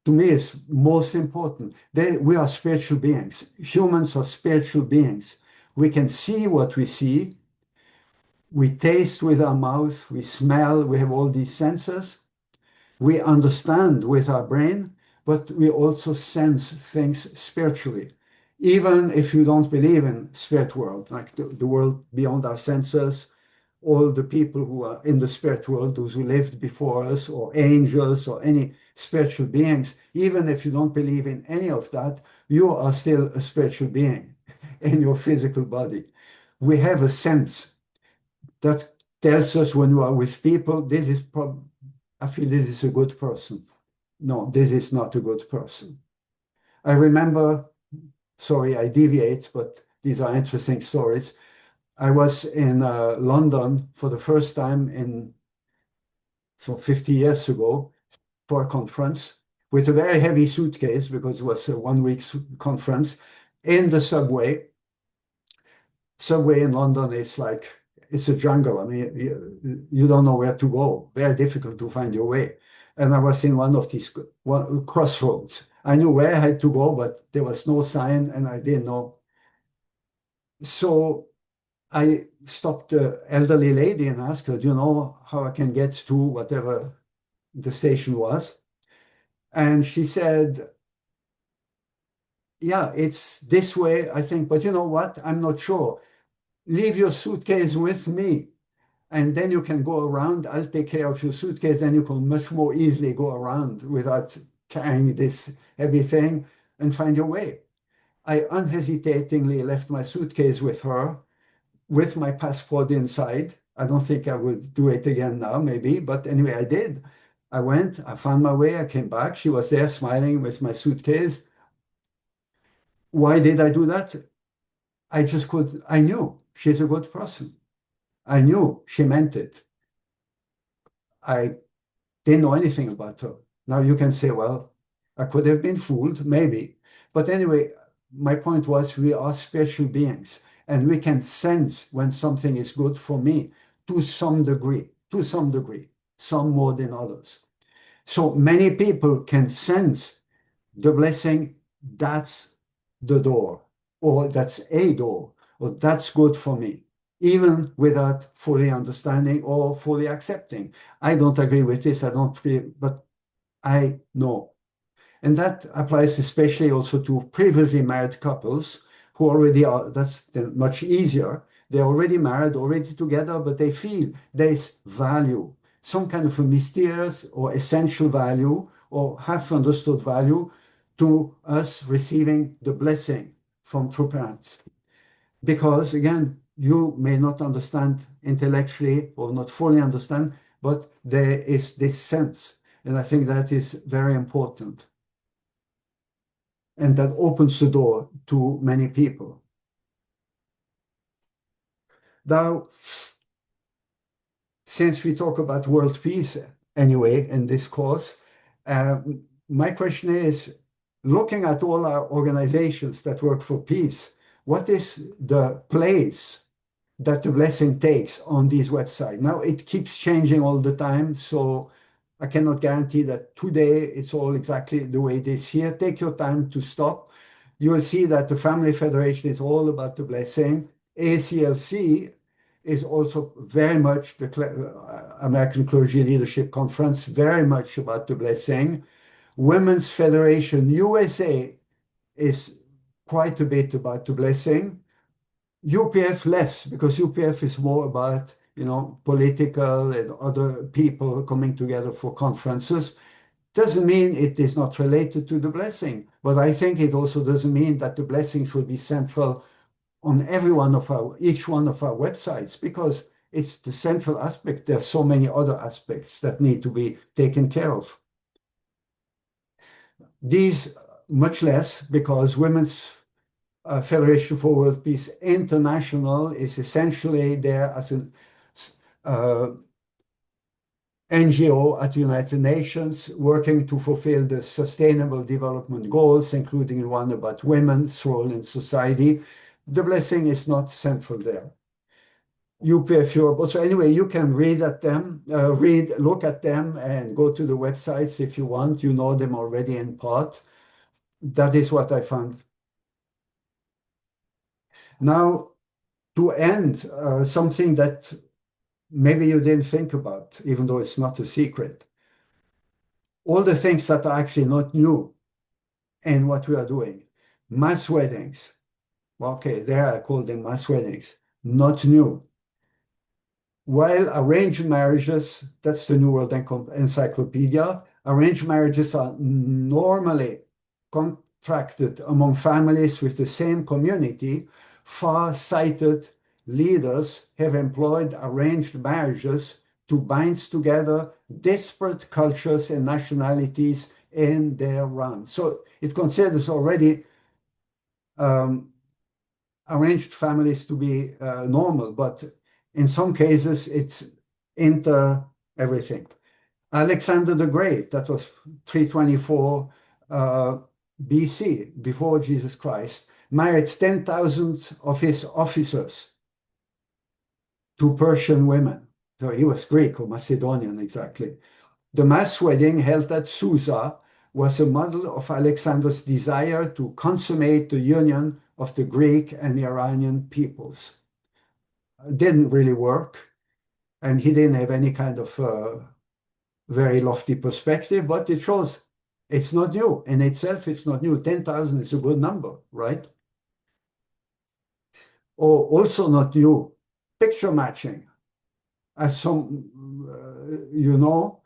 to me is most important. We are spiritual beings. Humans are spiritual beings. We can see what we see. We taste with our mouth. We smell. We have all these senses. We understand with our brain, but we also sense things spiritually. Even if you don't believe in spirit world, like the world beyond our senses, all the people who are in the spirit world, those who lived before us, or angels, or any spiritual beings, even if you don't believe in any of that, you are still a spiritual being in your physical body. We have a sense that tells us when you are with people, I feel this is a good person. No, this is not a good person. I remember, sorry, I deviate, but these are interesting stories. I was in London for the first time in so 50 years ago for a conference with a very heavy suitcase because it was a 1 week conference in the subway. Subway in London is like it's a jungle. I mean, you don't know where to go. Very difficult to find your way. And I was in one of these crossroads. I knew where I had to go, but there was no sign, and I didn't know. So I stopped the elderly lady and asked her, "Do you know how I can get to whatever the station was?" And she said, "Yeah, it's this way, I think, but you know what? I'm not sure. Leave your suitcase with me, and then you can go around. I'll take care of your suitcase, and you can much more easily go around without carrying this heavy thing and find your way." I unhesitatingly left my suitcase with her, with my passport inside. I don't think I would do it again now, maybe, but anyway, I did. I went, I found my way, I came back. She was there smiling with my suitcase. Why did I do that? I knew she's a good person. I knew she meant it. I didn't know anything about her. Now you can say, well, I could have been fooled, maybe. But anyway, my point was we are spiritual beings and we can sense when something is good for me to some degree, some more than others. So many people can sense the blessing, that's the door, or that's a door, or that's good for me, even without fully understanding or fully accepting. I don't agree with this, I don't feel, but I know. And that applies especially also to previously married couples who already are, that's much easier. They're already married, already together, but they feel there's value, some kind of a mysterious or essential value or half understood value to us receiving the blessing from true parents. Because again, you may not understand intellectually or not fully understand, but there is this sense. And I think that is very important and that opens the door to many people. Now, since we talk about world peace anyway in this course, uh, my question is, looking at all our organizations that work for peace, what is the place that the blessing takes on these websites? Now it keeps changing all the time, so I cannot guarantee that today it's all exactly the way it is here. Take your time to stop. You will see that the Family Federation is all about the blessing. ACLC is also very much the American Clergy Leadership Conference, very much about the blessing. Women's Federation USA is quite a bit about the blessing. UPF less, because UPF is more about, political and other people coming together for conferences. Doesn't mean it is not related to the blessing, but I think it also doesn't mean that the blessing should be central on each one of our websites, because it's the central aspect. There's so many other aspects that need to be taken care of. These much less, because Women's Federation for World Peace International is essentially there as an uh, NGO at the United Nations working to fulfill the Sustainable Development Goals, including the one about women's role in society. The blessing is not central there. you pay fewer. So anyway, you can read at them, look at them, and go to the websites if you want. You know them already in part. That is what I found. Now, to end, something that maybe you didn't think about, even though it's not a secret. All the things that are actually not new in what we are doing. Mass weddings. Okay, there I call them mass weddings. Not new. While arranged marriages, that's the New World Encyclopedia, arranged marriages are normally contracted among families with the same community. Far-sighted leaders have employed arranged marriages to bind together disparate cultures and nationalities in their realm. So it considers already um, arranged families to be normal, but in some cases it's inter everything. Alexander the Great, that was 324 BC, before Jesus Christ, married 10,000 of his officers to Persian women. So he was Greek or Macedonian exactly. The mass wedding held at Susa was a model of Alexander's desire to consummate the union of the Greek and Iranian peoples. It didn't really work, and he didn't have any kind of very lofty perspective, but it shows it's not new. In itself, it's not new. 10,000 is a good number, right? Or also not new, picture matching. As some, you know,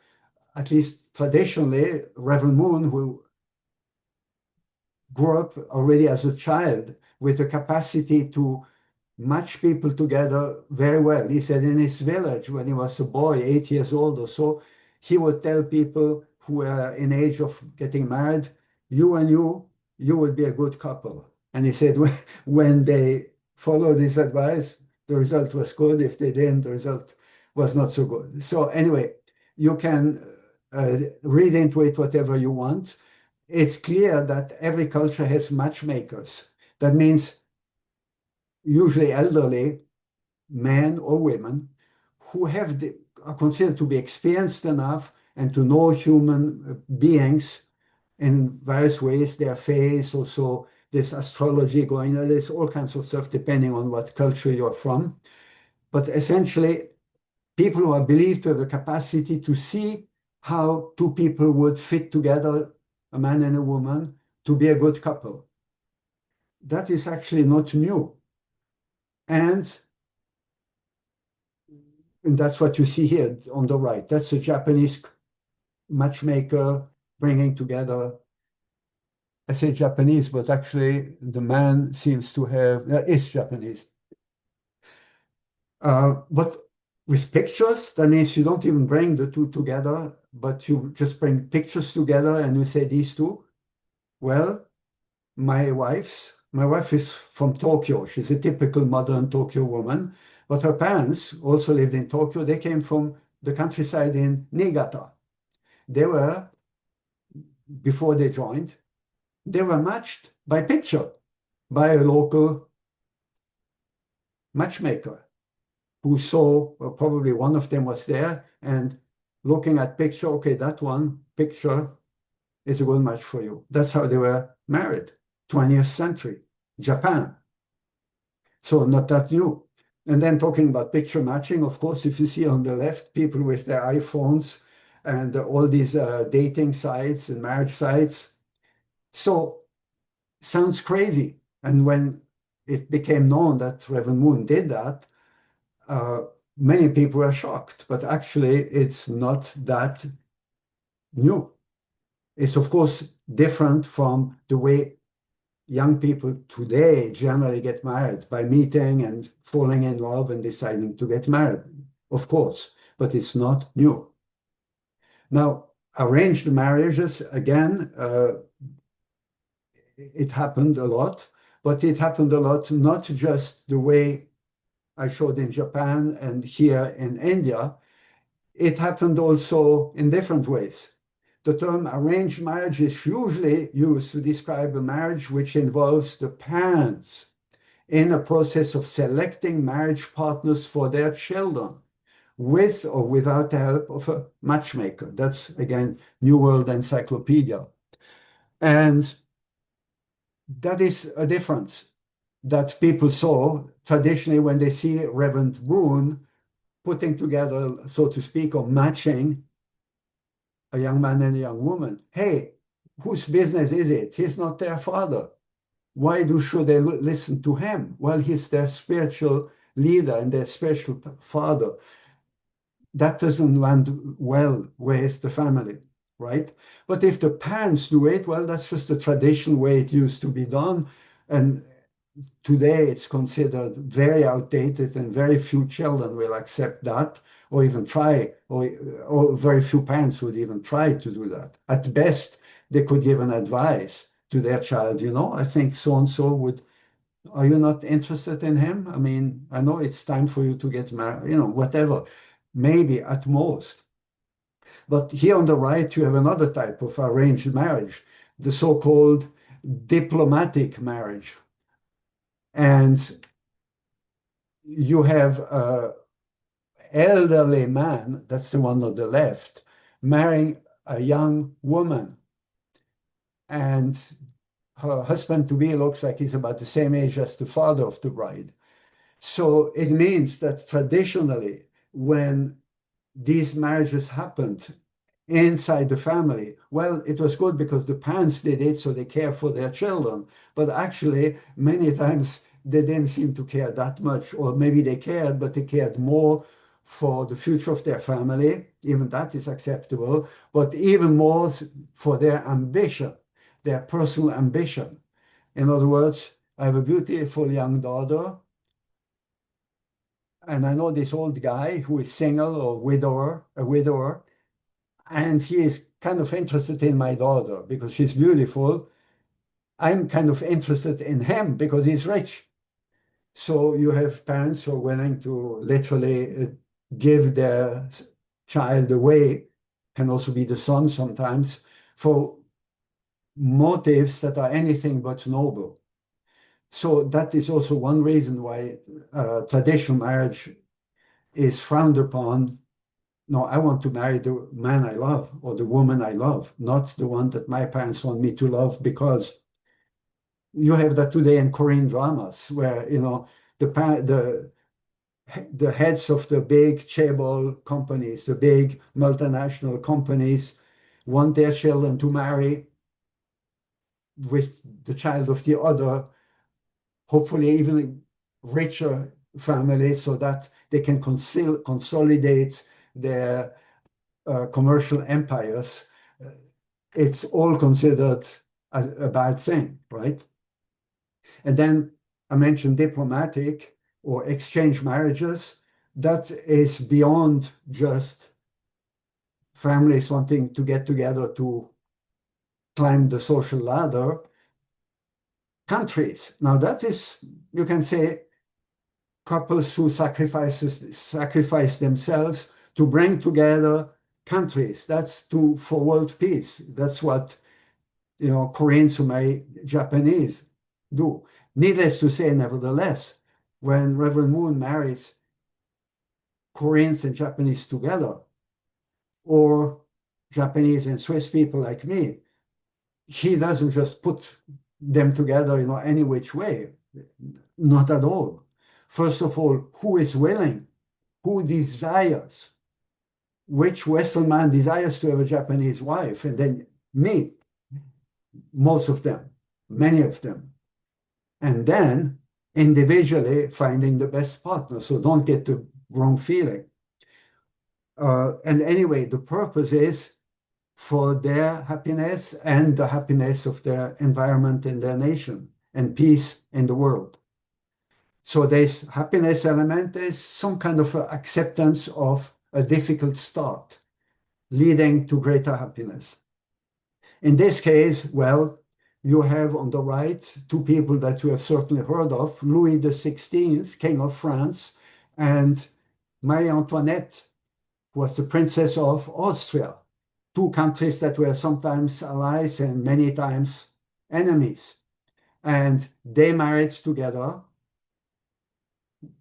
at least traditionally, Reverend Moon, who grew up already as a child with the capacity to match people together very well. He said in his village, when he was a boy, 8 years old or so, he would tell people who were in age of getting married, you and you would be a good couple. And he said when they followed his advice, the result was good. If they didn't, the result was not so good. So anyway, you can read into it whatever you want. It's clear that every culture has matchmakers. That means usually elderly men or women who are considered to be experienced enough and to know human beings in various ways, their faith, also there's astrology going on, there's all kinds of stuff depending on what culture you're from. But essentially, people who are believed to have the capacity to see how two people would fit together, a man and a woman, to be a good couple. That is actually not new. And that's what you see here on the right. That's a Japanese matchmaker bringing together. I say Japanese, but actually the man seems to have, is Japanese. But with pictures, that means you don't even bring the two together, but you just bring pictures together and you say these two. Well, my wife is from Tokyo. She's a typical modern Tokyo woman, but her parents also lived in Tokyo. They came from the countryside in Niigata. They were, before they joined, they were matched by picture by a local matchmaker who saw, well, probably one of them was there and looking at picture, okay, that one picture is a good match for you. That's how they were married, 20th century, Japan. So not that new. And then talking about picture matching, of course, if you see on the left, people with their iPhones and all these dating sites and marriage sites. So sounds crazy. And when it became known that Reverend Moon did that, uh, many people were shocked, but actually it's not that new. It's of course different from the way young people today generally get married by meeting and falling in love and deciding to get married, of course, but it's not new. Now, arranged marriages, again, it happened a lot, but it happened a lot not just the way I showed in Japan and here in India. It happened also in different ways. The term arranged marriage is usually used to describe a marriage which involves the parents in a process of selecting marriage partners for their children, with or without the help of a matchmaker. That's again New World Encyclopedia. And that is a difference that people saw traditionally when they see Reverend Moon putting together, so to speak, or matching a young man and a young woman. Hey, whose business is it? He's not their father. Why should they listen to him? Well, he's their spiritual leader and their spiritual father. That doesn't land well with the family, right? But if the parents do it, well, that's just the traditional way it used to be done. And today it's considered very outdated, and very few children will accept that or even try, or very few parents would even try to do that. At best, they could give an advice to their child, I think so and so would, are you not interested in him? I mean, I know it's time for you to get married, whatever, maybe at most. But here on the right, you have another type of arranged marriage, the so-called diplomatic marriage. And you have an elderly man, that's the one on the left, marrying a young woman. And her husband-to-be looks like he's about the same age as the father of the bride. So it means that traditionally, when these marriages happened inside the family, well, it was good because the parents did it, so they care for their children. But actually, many times they didn't seem to care that much, or maybe they cared, but they cared more for the future of their family. Even that is acceptable, but even more for their ambition, their personal ambition. In other words, I have a beautiful young daughter, and I know this old guy who is single or a widower, and he is kind of interested in my daughter because she's beautiful. I'm kind of interested in him because he's rich. So you have parents who are willing to literally give their child away, can also be the son sometimes, for motives that are anything but noble. So that is also one reason why traditional marriage is frowned upon. No, I want to marry the man I love or the woman I love, not the one that my parents want me to love, because you have that today in Korean dramas where, the the heads of the big chaebol companies, the big multinational companies, want their children to marry with the child of the other, hopefully even richer family, so that they can consolidate their commercial empires. It's all considered a bad thing, right? And then I mentioned diplomatic or exchange marriages. That is beyond just families wanting to get together to climb the social ladder. Countries. Now that is, you can say, couples who sacrifice themselves to bring together countries. That's for world peace. That's what Koreans who marry Japanese do. Needless to say, nevertheless, when Reverend Moon marries Koreans and Japanese together, or Japanese and Swiss people like me, he doesn't just put them together, any which way. Not at all. First of all, who is willing? Who desires? Which Western man desires to have a Japanese wife? And then me, most of them, many of them. And then individually finding the best partner. So don't get the wrong feeling. And anyway, the purpose is for their happiness and the happiness of their environment and their nation, and peace in the world. So this happiness element is some kind of acceptance of a difficult start, leading to greater happiness. In this case, well, you have on the right two people that you have certainly heard of, Louis XVI, King of France, and Marie Antoinette, who was the Princess of Austria, two countries that were sometimes allies and many times enemies. And they married together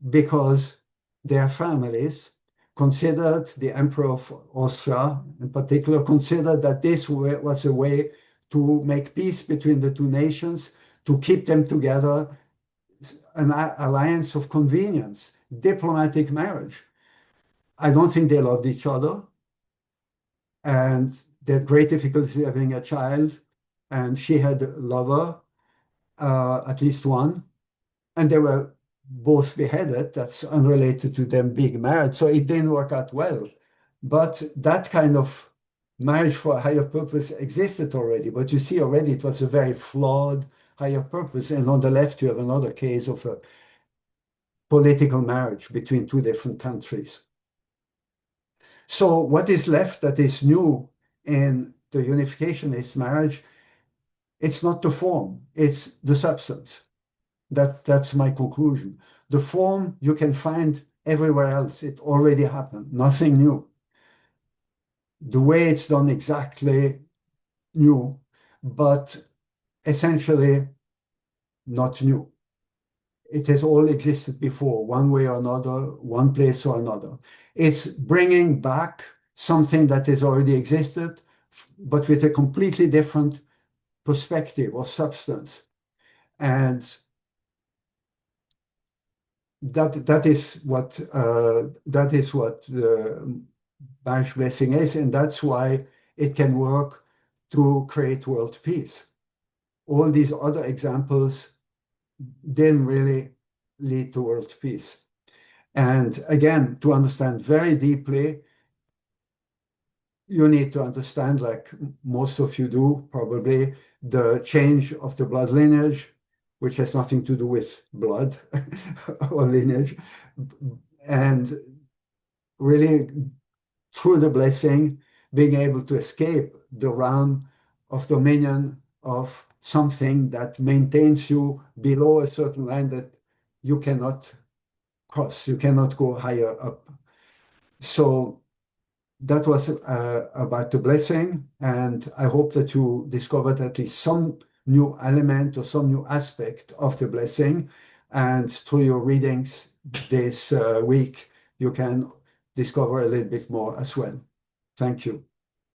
because their families considered, the Emperor of Austria in particular, considered that this was a way to make peace between the two nations, to keep them together, an alliance of convenience, diplomatic marriage. I don't think they loved each other, and they had great difficulty having a child, and she had a lover, at least one, and they were both beheaded. That's unrelated to them being married. So it didn't work out well. But that kind of marriage for a higher purpose existed already. But you see, already it was a very flawed higher purpose. And on the left, you have another case of a political marriage between two different countries. So what is left that is new in the unificationist marriage? It's not the form, it's the substance. That's my conclusion. The form you can find everywhere else. It already happened. Nothing new. The way it's done exactly new, but essentially not new. It has all existed before, one way or another, one place or another. It's bringing back something that has already existed, but with a completely different perspective or substance. And that is what the marriage blessing is, and that's why it can work to create world peace. All these other examples didn't really lead to world peace. And again, to understand very deeply, you need to understand, like most of you do probably, the change of the blood lineage, which has nothing to do with blood or lineage, and really through the blessing, being able to escape the realm of dominion of something that maintains you below a certain line that you cannot cross, you cannot go higher up. So that was about the blessing, and I hope that you discovered at least some new element or some new aspect of the blessing. And through your readings this week, you can discover a little bit more as well. Thank you.